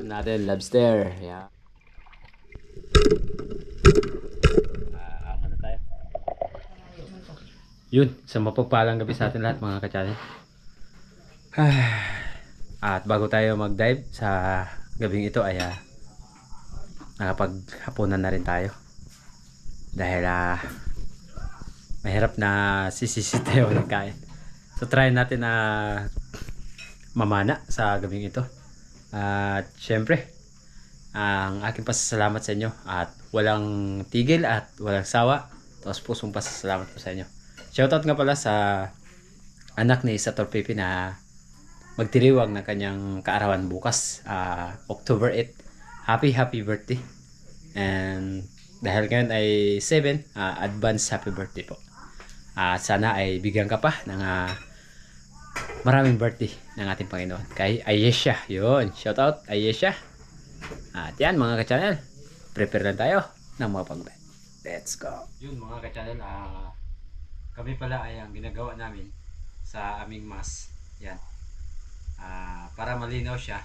Ulam natin, lobster. Yeah. Ano tayo? Yun, sa mapagpalang gabi sa atin lahat mga ka-channel. At bago tayo mag-dive sa gabing ito ay nakapaghapunan na rin tayo. Dahil mahirap na sisisi tayo ng kain. So try natin na mamana sa gabing ito. At syempre, ang aking pasasalamat sa inyo at walang tigil at walang sawa. Tapos pusong pasasalamat po sa inyo. Shoutout nga pala sa anak ni Sator Pipi na magdiriwang ng kanyang kaarawan bukas, October 8. Happy birthday. And dahil ngayon ay 7, advance happy birthday po. Sana ay bigyan ka pa ng maraming birthday ng ating Panginoon. Kay Ayesha. Yun. Shoutout Ayesha. At yan mga ka-channel. Prepare lang tayo ng mga pag-dive. Let's go. Yun mga ka-channel. Kami pala ay ang ginagawa namin sa aming mas. Yan. Para malinaw siya.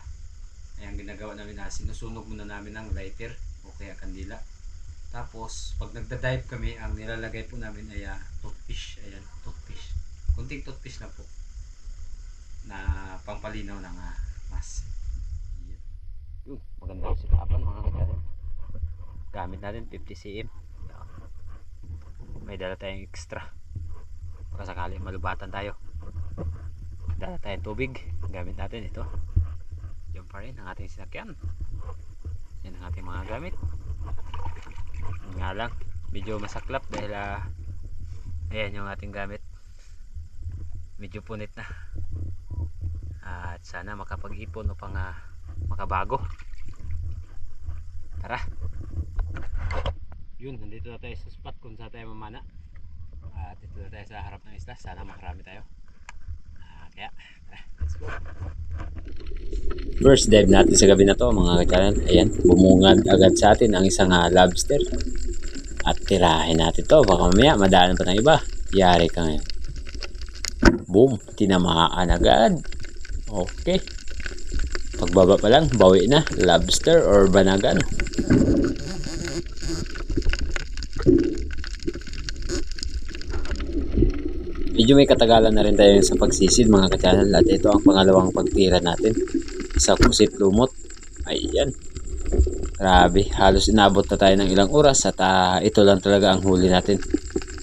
Ay ang ginagawa namin na sinusunog muna namin ng lighter o kaya kandila. Tapos pag nagda-dive kami, ang nilalagay po namin ay toothpick. Ayan, toothpick. Kunting toothpick na po. Na pangpalinaw ng mas. Yun, magandang sikapan mga ka-channel. Gamit natin 50 cm. May dala tayong extra. Baka sakali malubatan tayo. Dala tayong tubig. Gamit natin ito. Yan pa rin ang ating sinakyan. Yan ang ating mga gamit. Nga lang, medyo masaklap dahil ayan yung ating gamit. Medyo punit na. At sana makapag-ipon upang makabago. Tara. Yun, nandito na tayo sa spot kung saan tayo mamana. At dito na tayo sa harap ng isla. Sana makarami tayo. Kaya, tara, let's go. First dive natin sa gabi na to mga ka-channel. Ayan, bumungad agad sa atin ang isang lobster. At tirahin natin to. Baka mamaya madaanan pa ng iba. Yari ka ngayon. Boom, tinamaan agad. Okay. Pagbaba pa lang, bawi na. Lobster or banagan. Medyo may katagalan na rin tayo sa pagsisid mga ka-channel. At ito ang pangalawang pagtira natin sa pusit lumot. Ayan. Grabe, halos inabot na tayo ng ilang oras. At ito lang talaga ang huli natin.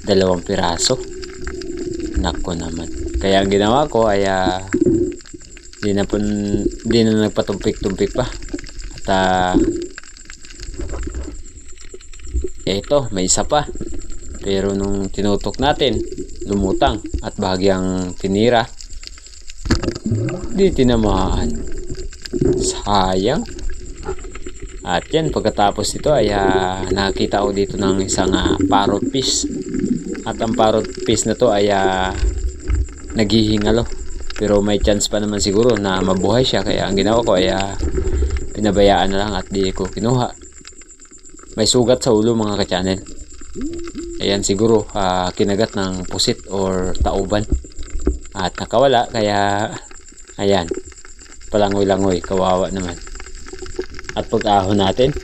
2 piraso. Nako naman. Kaya ang ginawa ko ay di na nagpatumpik-tumpik pa. At ito, may isa pa. Pero nung tinutok natin, lumutang at bahagyang tinira. Di tinamaan. Sayang. At yan, pagkatapos ito ay nakita ko dito ng isang parrot fish. At ang parrot fish na to ay naghihingalo. Pero may chance pa naman siguro na mabuhay siya. Kaya ang ginawa ko ay pinabayaan na lang at di ko kinuha. May sugat sa ulo mga ka-channel. Ayan siguro kinagat ng pusit or tauban. At nakawala kaya ayan. Palangoy-langoy, kawawa naman. At pag-ahon natin,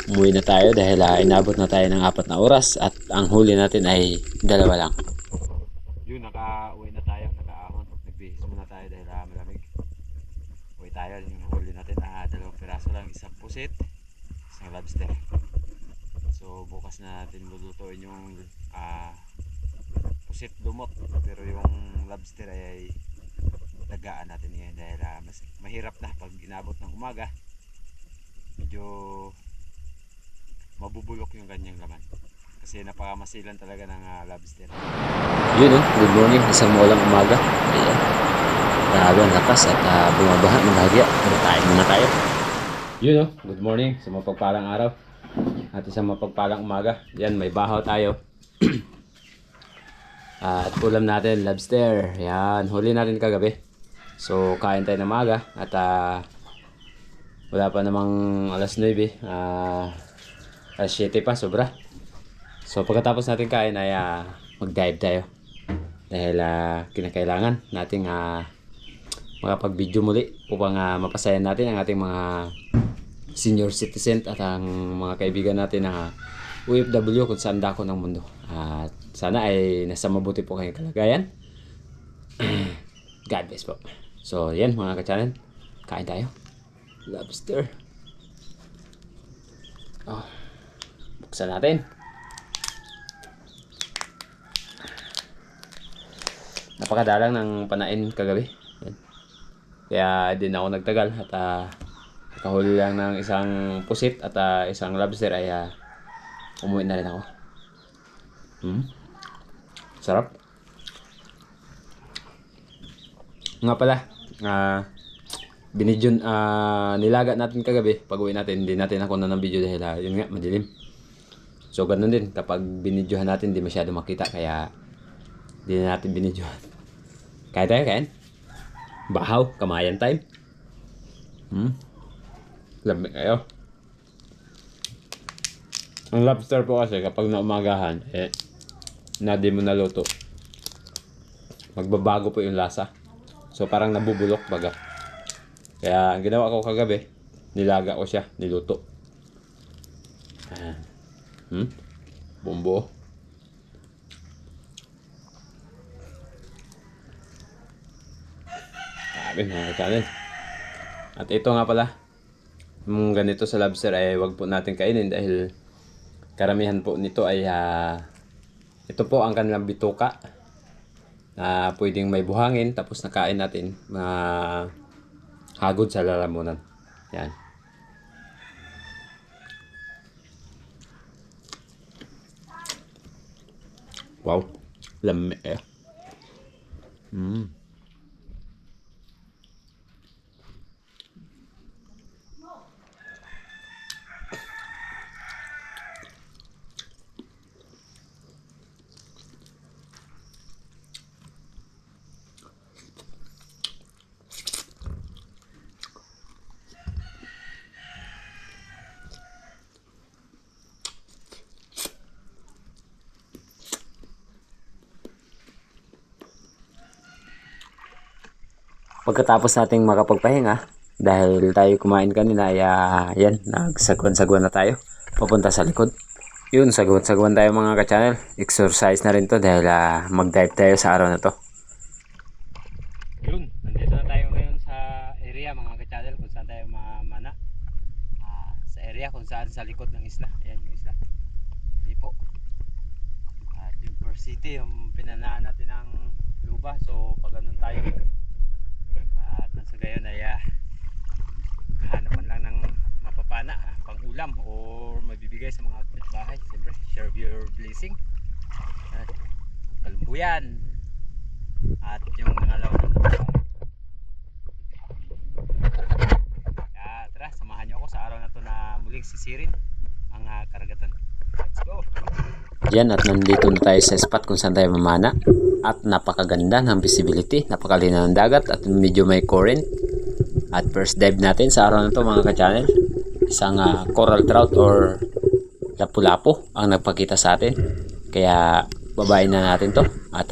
umuwi na tayo dahil inabot na tayo ng 4 na oras at ang huli natin ay 2 lang. Yun, naka-uwi na tayo, naka-ahon. Nagbihis muna tayo dahil malamig. Uwi tayo, yung huli natin 2 piraso lang, isang pusit, isang lobster. So bukas na natin lulutuin yung pusit lumot, pero yung lobster ay tagaan natin ngayon dahil mas mahirap na pag inabot ng umaga. Medyo mabubulok yung kanyang laman kasi napakamasilan talaga ng lobster. Yun good morning, isang maulang umaga. Ayan, grabe ang lakas at bumabaha ng bahagya. Kain muna tayo. Yun good morning sa mapagpalang araw at isang mapagpalang umaga. Yan, may bahaw tayo. At ulam natin lobster. Yan, huli natin kagabi. So kain tayo ng umaga at wala pa namang alas 9, alas 7 pa, sobra. So pagkatapos natin kain ay mag-dive tayo. Dahil kinakailangan nating makapag-video muli upang mapasayan natin ang ating mga senior citizen at ang mga kaibigan natin na OFW kung saan dako ng mundo. At sana ay nasa mabuti po kayong kalagayan. God bless po. So yan mga ka-channel, kain tayo. Lobster. Oh, buksan natin. Napakadalang ng panain kagabi. Yan. Kaya din ako nagtagal at nakahuli lang ng isang pusit at isang lobster ay umuwi na rin ako. Sarap. Nga pala, binidyon, nilaga natin kagabi. Pag uwi natin, hindi natin ako na ng video dahil yun nga, madilim. So ganun din, kapag binidyohan natin, hindi masyado makita. Kaya hindi na natin binidyohan. Kain tayo, kain. Bahaw, kamayan time. Lamig kayo. Ang lobster po kasi kapag naumagahan, na di mo naluto, magbabago po yung lasa. So parang nabubulok baga. Kaya ang ginawa ko kagabi, nilaga ko siya, niluto. Bumbo. Sabi mga ka-channel. At ito nga pala, yung ganito sa lobster ay wag po natin kainin dahil karamihan po nito ay ito po ang kanilang bituka na pwedeng may buhangin tapos nakain natin hagod sa lalamunan. Yan. Wow, lamig eh. Pagkatapos nating makapagpahinga, dahil tayo kumain kanina, ay yan, nagsagwan-sagwan na tayo. Papunta sa likod. Yun, sagwan-sagwan tayo mga ka-channel. Exercise na rin to dahil mag-dive tayo sa araw na to. Yun, nandito na tayo ngayon sa area mga ka-channel kung saan tayo mamana. Sa area kung saan sa likod ng isla. Ayan yung isla. Hindi po. At yung First City, yung pinanaan natin ng luba. So pag ganun tayo. At nasa gayon ay hanapan lang ng mapapana, pang ulam o mabibigay sa mga kapitbahay. Siyempre, share your blessing. At kalumbuyan. At yung nangalaw ng lupa. Kaya tara, samahan niyo ako sa araw na to na muling sisirin ang karagatan. Let's go! Yan, at nandito na tayo sa spot kung saan tayo mamana. At napakaganda ng visibility, napakalinaw ng dagat at medyo may current. At first dive natin sa araw na to mga ka-channel, isang coral trout or lapu-lapu ang nagpakita sa atin. Kaya babayin na natin to at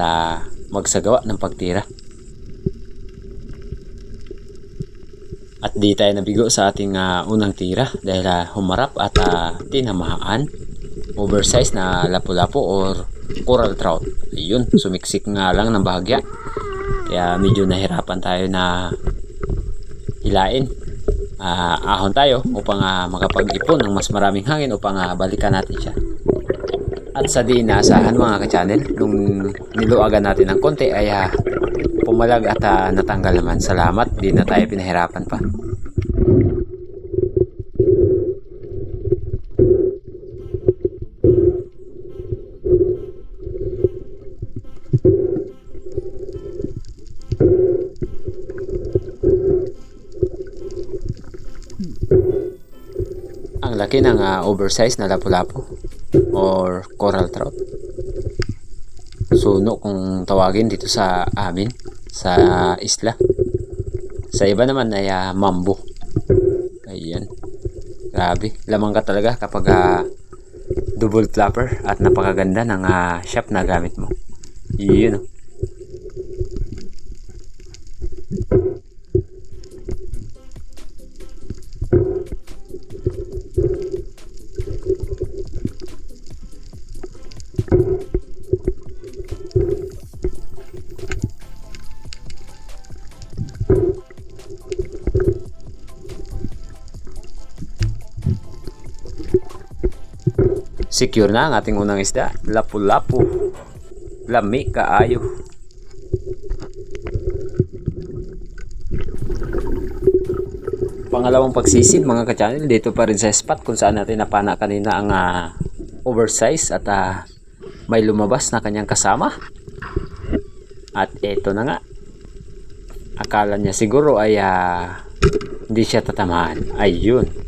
magsagawa ng pagtira. At di tayo nabigo sa ating unang tira dahil humarap at tinamaan. Oversize na lapu-lapu or coral trout. Ayun, sumiksik nga lang ng bahagya. Kaya medyo nahirapan tayo na hilain. Ahon tayo upang makapag-ipon ng mas maraming hangin upang balikan natin siya. At sa di inaasahan mga ka-channel, nung niluagan natin ng konti ay pumalag at natanggal naman. Salamat, di na tayo pinahirapan pa. Ang laki ng oversized na lapu-lapu or coral trout. Suno kung tawagin dito sa amin sa isla. Sa iba naman ay mambo. Ayan. Grabe, lamang ka talaga kapag double flapper at napakaganda ng shop na gamit mo. Yun. Secure na ang ating unang isda. Lapu-lapu. Lami kaayo. Pangalawang pagsisid mga ka-channel, dito pa rin sa spot kung saan natin napana kanina ang oversize at may lumabas na kanyang kasama. At eto na nga. Akala niya siguro ay hindi siya tatamaan. Ayun.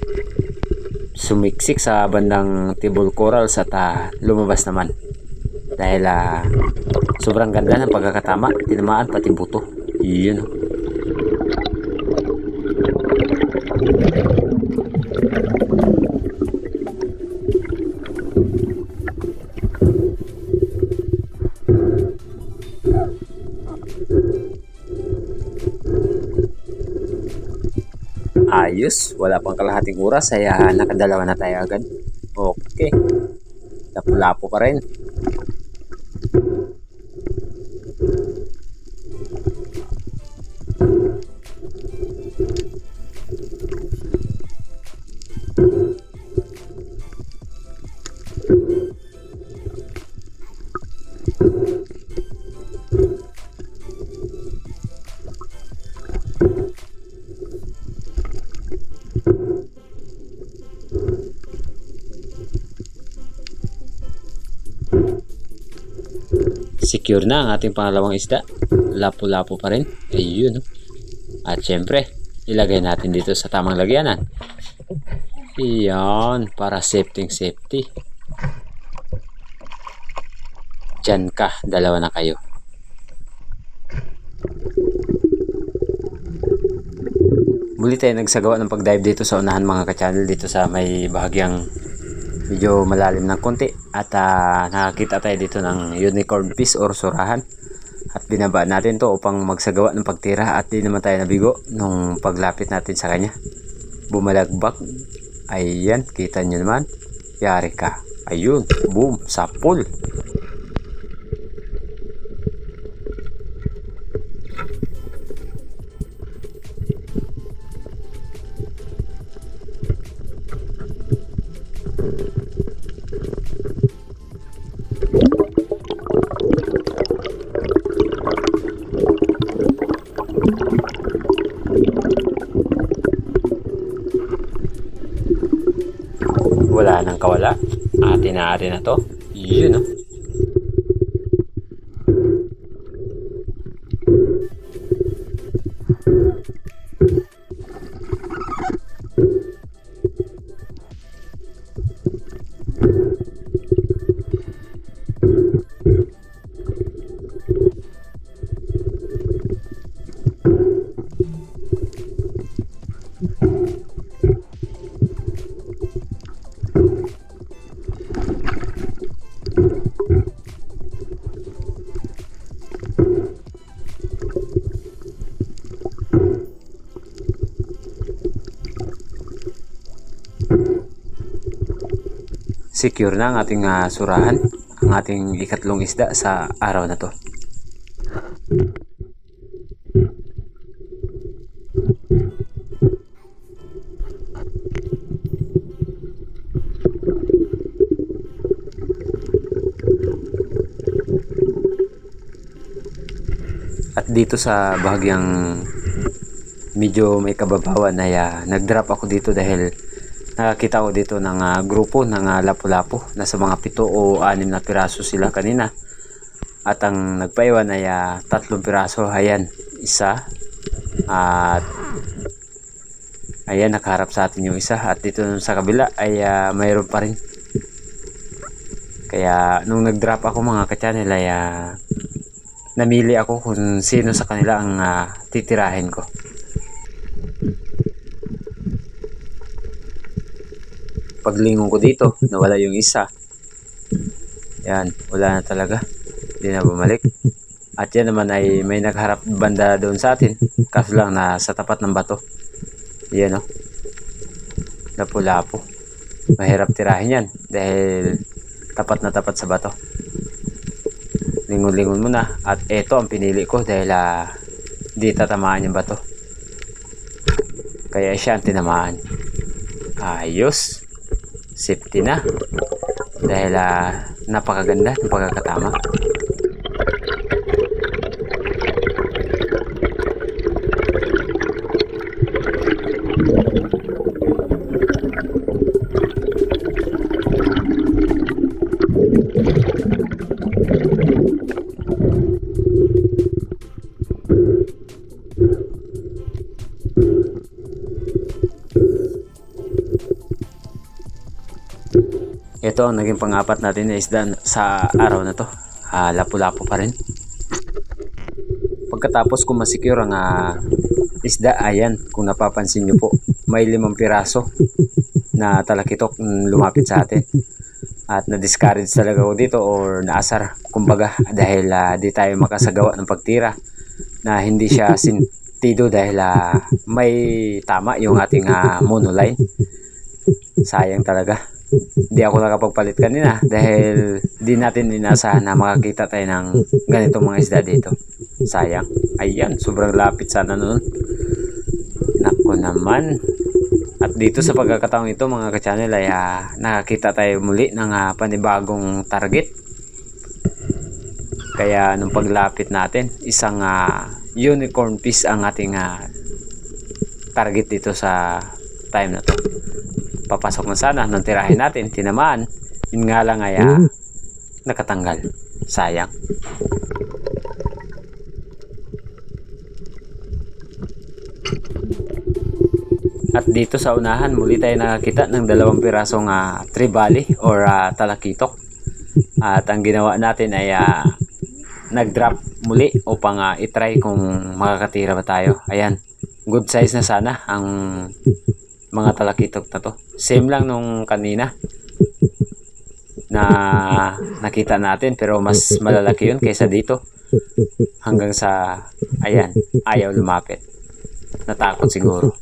Sumiksik sa bandang tibol corals at lumabas naman. Dahil sobrang ganda ng pagkakatama. Tinamaan pati buto. Yun. Ayos, wala pang kalahating oras ay nakadalawa na tayo agad. Okay, lapu-lapu pa rin. Secure na ang ating pangalawang isda. Lapu-lapu pa rin. Ayun. At syempre, ilagay natin dito sa tamang lagyanan. Iyan, para safety. Diyan ka, dalawa na kayo. Muli tayo nagsagawa ng pag-dive dito sa unahan mga ka-channel, dito sa may bahagyang medyo malalim ng konti. At nakakita tayo dito ng unicorn fish or surahan. At binaba natin to upang magsagawa ng pagtira, at di naman tayo nabigo nung paglapit natin sa kanya. Bumalagbak. Ayan, kita nyo naman. Yari ka. Ayun, boom, sapul. Wala nang kawala. Atin na to. Yun, no? Secure na ang ating surahan, ang ating ikatlong isda sa araw na to. At dito sa bahagyang medyo may kababawan ay nag-drop ako dito dahil nakakita ko dito ng grupo ng lapu-lapu. Nasa mga 7 o 6 na piraso sila kanina. At ang nagpaiwan ay 3 piraso. Ayan, isa. At ayan, nakaharap sa atin yung isa. At dito sa kabila ay mayroon pa rin. Kaya nung nag-drop ako mga ka-channel ay namili ako kung sino sa kanila ang titirahin ko. Paglingon ko dito, nawala yung isa. Yan, wala na talaga. Hindi na bumalik. At yan naman ay may nagharap banda doon sa atin. Kaso lang na sa tapat ng bato. Yan, o. Lapu-lapu. Mahirap tirahin yan dahil tapat na tapat sa bato. Lingon-lingon muna. At eto ang pinili ko dahil di tatamaan yung bato. Kaya siya ang tinamaan. Ayos. Safety na. dahil napakaganda ng pagkakatama. Ito ang naging pang-apat natin na isda sa araw na to. Lapu-lapu pa rin. Pagkatapos ko masecure ang isda, ayan, kung napapansin nyo po, may 5 piraso na talakitok lumapit sa atin. At na-discourage talaga ako dito or naasar, kumbaga, dahil di tayo makasagawa ng pagtira na hindi siya sintido dahil may tama yung ating monoline. Sayang talaga. Di ako nakapagpalit kanina dahil di natin inasahan na makakita tayo ng ganitong mga isda dito. Sayang. Ayan, sobrang lapit sana noon. Nako naman. At dito sa pagkakataong ito mga ka-channel ay nakakita tayo muli ng panibagong target. Kaya nung paglapit natin, isang unicorn fish ang ating target dito sa time na to. Papasok na sana nung tirahin natin, tinamaan, yun nga lang ay nakatanggal. Sayang. At dito sa unahan muli tayo nakakita ng 2 pirasong tribali or talakitok. At ang ginawa natin ay nag-drop muli upang itry kung makakatira ba tayo. Ayan, good size na sana ang mga talakitok na to. Same lang nung kanina na nakita natin, pero mas malalaki yun kaysa dito. Hanggang sa, ayan, ayaw lumapit. Natakot siguro.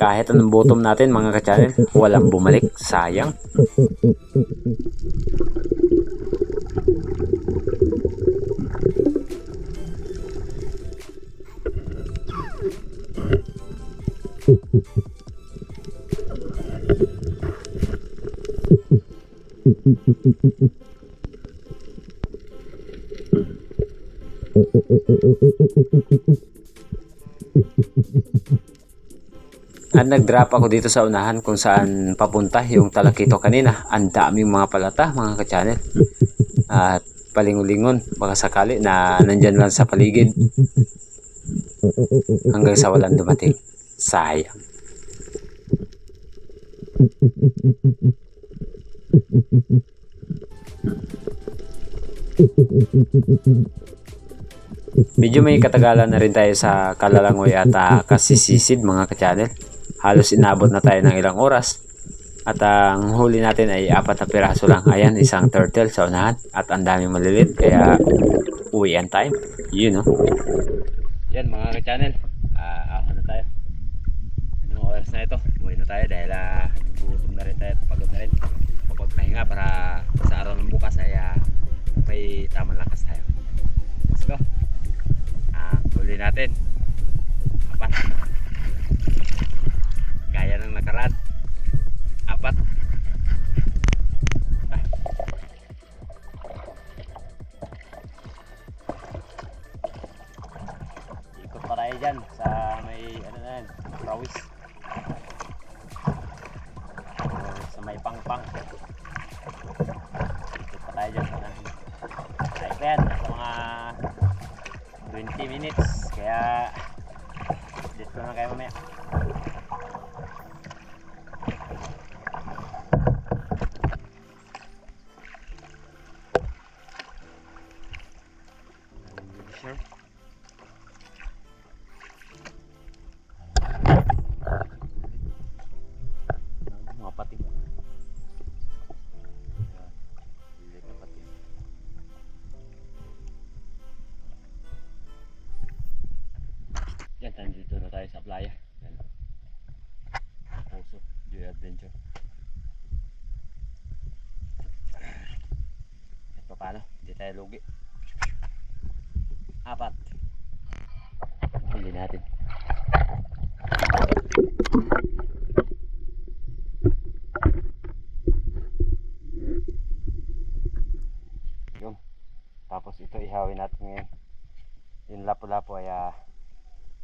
Kahit anong bottom natin mga ka-channel, walang bumalik. Sayang. At nag-drop ako dito sa unahan kung saan papunta yung talakito kanina. Ang daming mga palata mga ka-channel. At palingulingon, baka sakali na nandyan lang sa paligid. Hanggang sa walang dumating. Sayang. Medyo may katagalan na rin tayo sa kalalangoy at kasisisid mga ka-channel. Halos inabot na tayo ng ilang oras. At ang huli natin ay 4 na piraso lang. Ayan, isang turtle sa unahan. At ang daming malilit. Kaya uwian time. Yun, no? Yan mga ka-channel. Ako na tayo. Anong oras na ito? Uwi na tayo dahil gutom na rin tayo. Pagod na rin. Kapag pahinga para sa araw ng bukas ay may tamang lakas tayo. Let's go. Huli natin. 4. Gaya ng nakaraan. 4. Ikot pa tayo dyan sa may ano na yan, rawis. Sa may pangpang. Ikot pa tayo dyan. Tayo pa yan sa mga 20 minutes. Kaya dito na kayo mamaya. Mga pati. medyo. Ito paano? Hindi tayo lugi. 4. Huli natin. Yun. Tapos ito ihawin natin ngayon. Yung lapu-lapu ay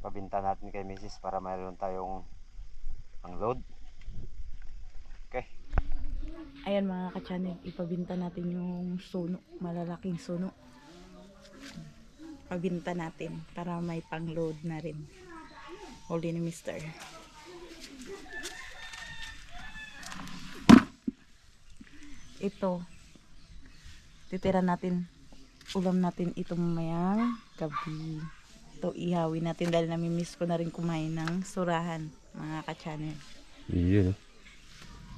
pabinta natin kay Mrs. para mayroon tayong pang-load. Okay. Ayan mga ka-channel, ipabinta natin yung suno, malalaking suno. Pabinta natin para may pang-load na rin. Huli ni Mr. Ito, titira natin, ulam natin ito mamayang gabi. Ito ihawin natin dahil namimiss ko na rin kumain ng surahan mga ka-channel. Yun.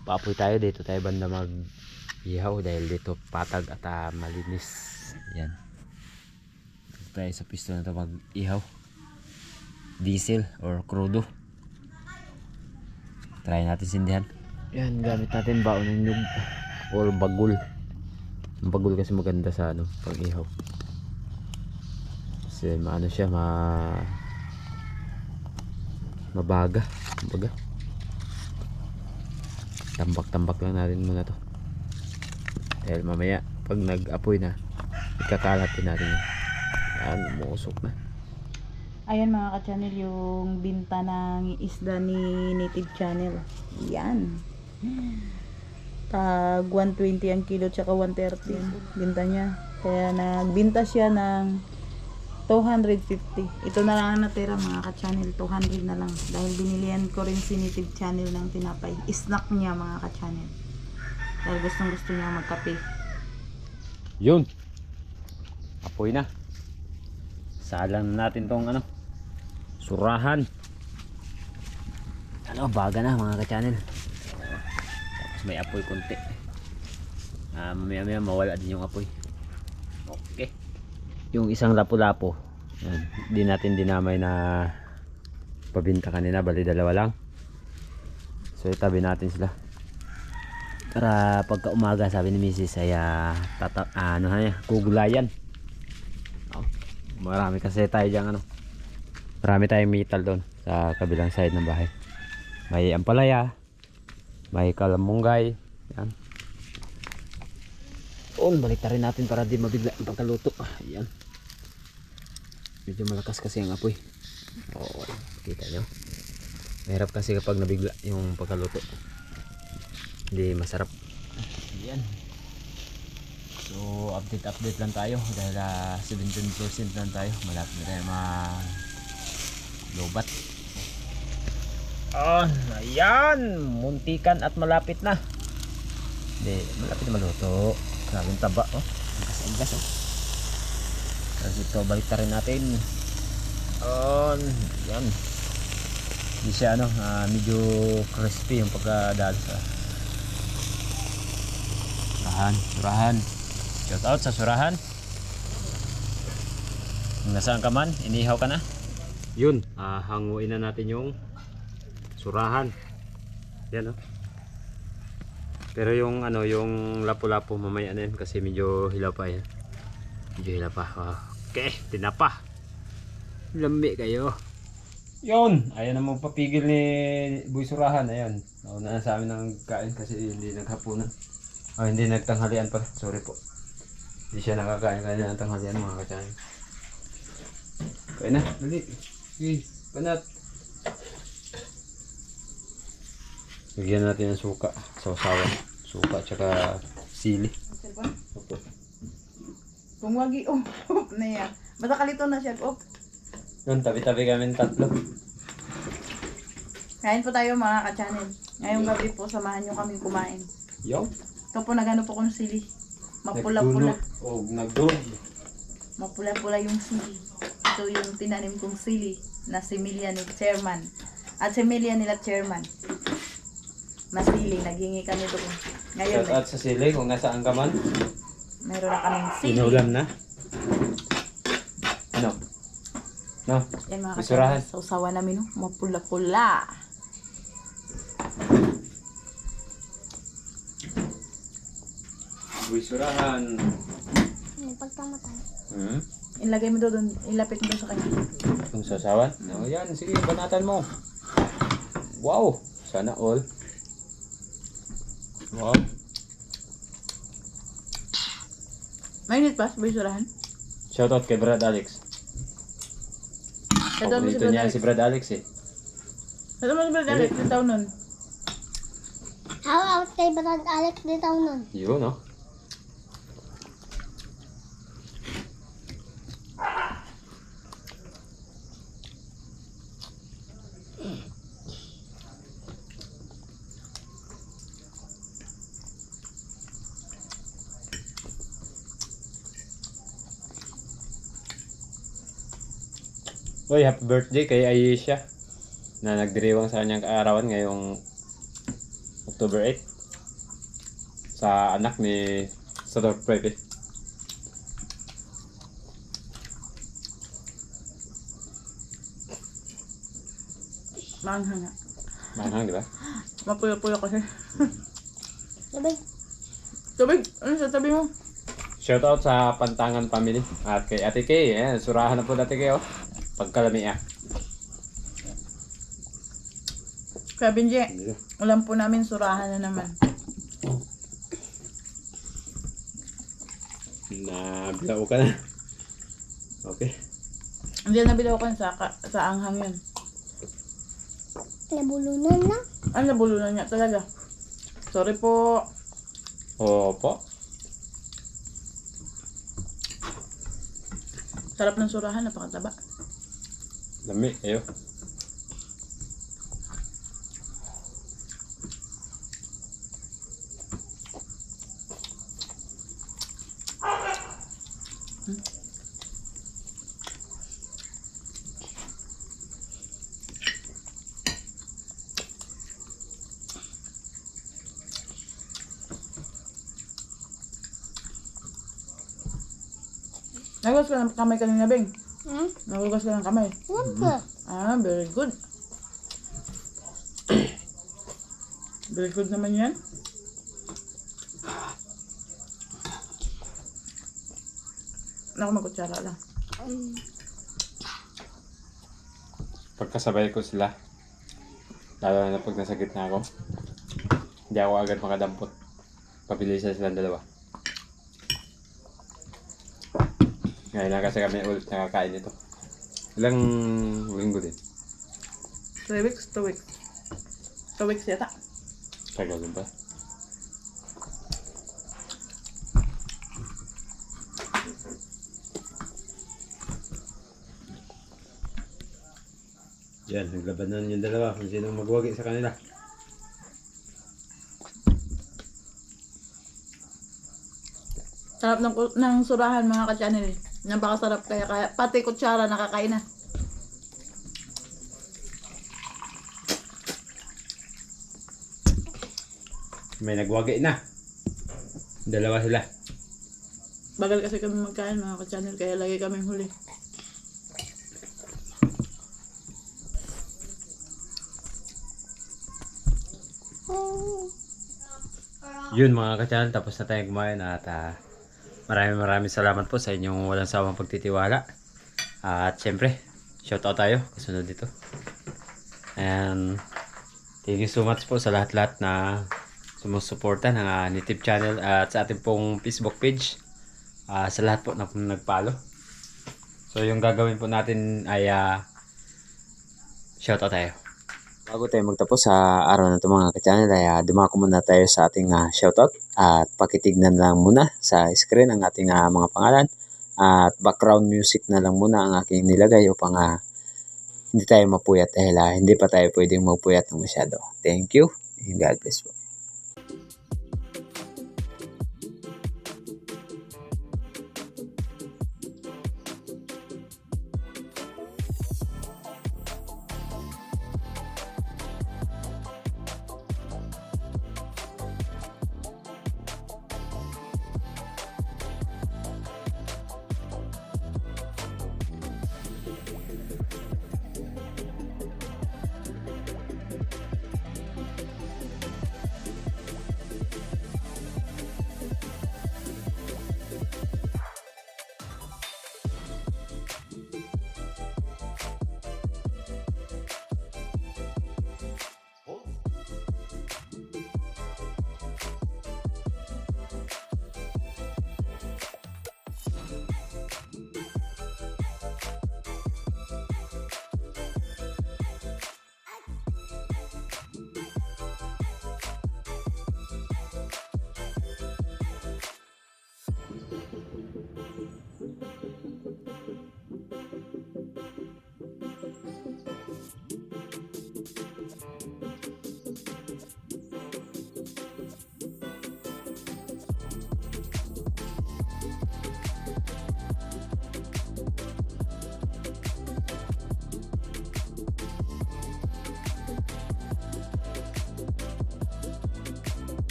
Paapoy tayo dito tayo banda mag-ihaw dahil dito patag at malinis. Yan. Dito tayo sa pisto na ito mag-ihaw. Diesel or crudo. Try natin sindihan. Yan, gamit natin baon ng nyug or bagul. Ang bagul kasi maganda sa pag-ihaw. Kasi maano siya, mabaga. Kumbaga. Tambak-tambak lang natin muna to. Dahil mamaya pag nag-apoy na, ikakalat din natin yan. Yan, umusok na. Ayan mga ka-channel, yung binta ng isda ni Native Channel. Yan. Tag 120 ang kilo tsaka 130 binta niya. Kaya nagbinta siya ng 250. Ito na lang ang natira mga ka-channel, 200 na lang. Dahil binilihan ko rin si Native Channel ng tinapay. Snack niya mga ka-channel. Dahil gustong gusto niya magkape. Yun. Apoy na. Salang natin tong surahan. Baga na mga ka-channel. Tapos may apoy konti. Mamaya mawala din yung apoy. Okay. Yung isang lapu-lapu. Yan. Di natin dinamay na pabinta kanina. Bali dalawa lang. So itabi natin sila. Para pagka umaga sabi ni Mrs. ay kugulayan. Marami kasi tayo dyan marami tayong metal doon sa kabilang side ng bahay. May ampalaya, may kalamunggay. Yan. Balik rin natin para di mabigla ang pagkaluto. Yan. Medyo malakas kasi ang apoy. Kita nyo. Mahirap kasi kapag nabigla yung pagkaluto. Hindi masarap. Yan. So update lang tayo dahil 17% lang tayo. Malapit na tayo lobat. Ayan, muntikan at malapit na. Hindi, malapit na maluto. Grabe yung taba, ang gas. Tapos ito, balik rin natin. Yan. Hindi siya medyo crispy yung pagkadalo sa surahan. Shout out sa surahan. Nasaan ka man? Inihaw ka na? Yun, hanguin na natin yung surahan. Yan Pero yung yung lapu-lapu mamaya na yun kasi medyo hilaw pa yan. Medyo hilaw pa. Okay, tinapa. Lambi kayo. Yun, ayan ang magpapigil ni Boy Surahan. Ayan, nauna na sa amin ng kain kasi hindi naghapunan. Hindi nagtanghalian pala. Sorry po. Hindi siya nakakain kanya ng tanghalian mga kachay. Kain na, dali. Okay, panat. Lagyan natin ng suka, sausawan. Suka tsaka sili. Opo. Kung wagi na yan. Basta kalito na siya. Yun, tabi-tabi kami tatlo. Kain po tayo mga ka-channel. Ngayong gabi po, samahan nyo kami kumain. Yo. Ito po nagano po ko ng sili. Mapula-pula. Nagdog. Mapula-pula yung sili. Ito yung tinanim kong sili na similya ni Chairman. At similya nila Chairman. Masili, naghingi kami doon. Ngayon, Shout out sa sili kung nasaan ka man. meron na kaming sili. Inulam na. No? Yan mga Isurahan. kasama, sausawa namin, mapula-pula. Uy, surahan. May pagkamatay. Hmm? Ilagay mo doon, ilapit mo doon sa kanya. Kung sasawan? No, yan. Sige, banatan mo. Wow! Sana all. Wow. Mainit pa, sabay surahan. Shoutout kay Brad Alex. Shoutout mo si Paborito Brad niya Alex. si Brad Alex eh. Shoutout mo si Brad Alex, yung taon nun. How out kay Brad Alex dito nun? Yun, no? Uy, happy birthday kay Ayesha na nagdiriwang sa kanyang kaarawan ngayong October 8 sa anak ni Sador Prepe. Maanghang nga. Manang, di ba? Mapuyo-puyo kasi. Sabay, Tubig, ano sa tabi mo? Shoutout sa Pantangan Family at kay Ate Kay. Ayan, surahan na po Ate Kay, oh. Pagkalami ah. Kaya Benji, ulam po namin surahan na naman. Nabilao ka na. Okay. Hindi na bilawakan sa anghang yun. nabulunan na. Ang nabulunan niya talaga. Sorry po. Opo. Sarap ng surahan, napakataba. Lami, ayo. Nagugas ka ng kamay kanina, Beng. Hmm? Nagugas ka ng kamay. Siyempre. Ah, very good. Very good naman yan. Ako magkutsara lang. Pagkasabay ko sila, lalo na pag nasa gitna ako, hindi ako agad makadampot. Pabilisan silang dalawa. Ngayon na kasi kami ulit nakakain ito. Ilang linggo din. 3 weeks, 2 weeks. 2 weeks yata. Tagal din ba? Yan, naglabanan yung dalawa kung sino magwagi sa kanila. Sarap ng surahan mga ka-channel. Napakasarap kaya pati kutsara nakakain na. May nagwagi na. Dalawa sila. Bagal kasi kami magkain mga ka-channel kaya lagi kaming huli. Yun mga ka-channel, tapos na tayong kumain at maraming salamat po sa inyong walang sawang pagtitiwala. At syempre, shoutout tayo kasunod dito. And thank you so much po sa lahat-lahat na sumusuporta ng Native Channel at sa ating pong Facebook page. Sa lahat po na nagpalo. So yung gagawin po natin ay shoutout tayo. Bago tayo magtapos sa araw na ito mga ka-channel ay dumako muna tayo sa ating shoutout at pakitignan lang muna sa screen ang ating mga pangalan at background music na lang muna ang aking nilagay upang hindi tayo mapuyat dahil hindi pa tayo pwedeng magpuyat ng masyado. Thank you and God bless po.